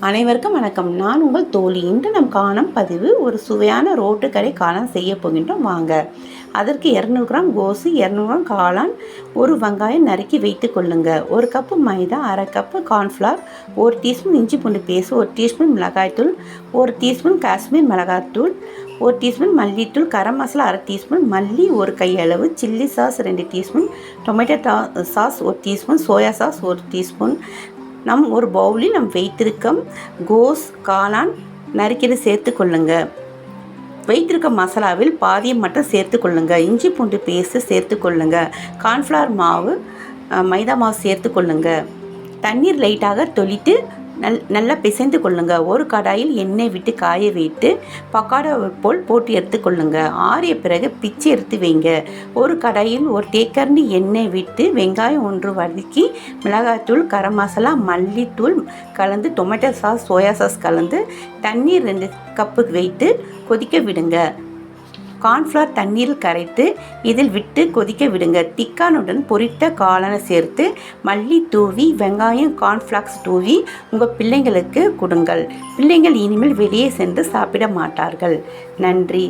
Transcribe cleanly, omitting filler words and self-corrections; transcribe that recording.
அனைவருக்கும் வணக்கம். நான் உங்கள் தோழி. இன்று நம் காணும் பதிவு ஒரு சுவையான ரோட்டு கடை காளான் செய்ய போகின்றோம். வாங்க. அதற்கு 200 கிராம் கோசு, 200 கிராம் காளான், ஒரு வெங்காயம் நறுக்கி வைத்து கொள்ளுங்க. 1 கப்பு மைதா, அரை கப்பு கார்ன்ஃப்ளவர், 1 டீஸ்பூன் இஞ்சி பூண்டு பேஸ்ட், 1 டீஸ்பூன் மிளகாய்த்தூள், 1 டீஸ்பூன் காஷ்மீர் மிளகாய்த்தூள், 1 டீஸ்பூன் மல்லித்தூள், கரம் மசாலா அரை டீஸ்பூன், மல்லி 1 கையளவு, chilli sauce 2 teaspoon, tomato sauce 1 teaspoon, soya sauce 1 teaspoon. ஒரு பவுலில் வைத்திருக்கும் கோஸ், காளான் நறுக்கிட்டு சேர்த்து கொள்ளுங்க. வைத்திருக்க மசாலாவில் பாதியை மட்டும் சேர்த்து கொள்ளுங்க. இஞ்சி பூண்டு பேஸ்ட்டு சேர்த்து கொள்ளுங்க. கார்ன்ஃப்ளவர் மாவு, மைதா மாவு சேர்த்து கொள்ளுங்க. தண்ணீர் லைட்டாக தொளித்து நல்லா பிசைந்து கொள்ளுங்க. ஒரு கடாயில் எண்ணெய் விட்டு காய வைத்து பக்காடா போல் போட்டு எடுத்துக்கொள்ளுங்க. ஆறிய பிறகு பிச்சு எடுத்து வைங்க. ஒரு கடாயில் ஒரு தேக்கரண்டி எண்ணெய் விட்டு வெங்காயம் 1 வதக்கி மிளகாய்த்தூள், கரம் மசாலா, மல்லித்தூள் கலந்து டொமேட்டோ சாஸ், சோயா சாஸ் கலந்து தண்ணீர் 2 கப்பு வைத்து கொதிக்க விடுங்க. கார்ன்ஃப்ளவர் தண்ணீரில் கரைத்து இதில் விட்டு கொதிக்க விடுங்க. திக்கானுடன் பொரித்த காளானை சேர்த்து மல்லி தூவி, வெங்காயம், கார்ன்ஃப்ளாக்ஸ் தூவி உங்கள் பிள்ளைங்களுக்கு கொடுங்கள். பிள்ளைங்கள் இனிமேல் வெளியே சென்று சாப்பிட மாட்டார்கள். நன்றி.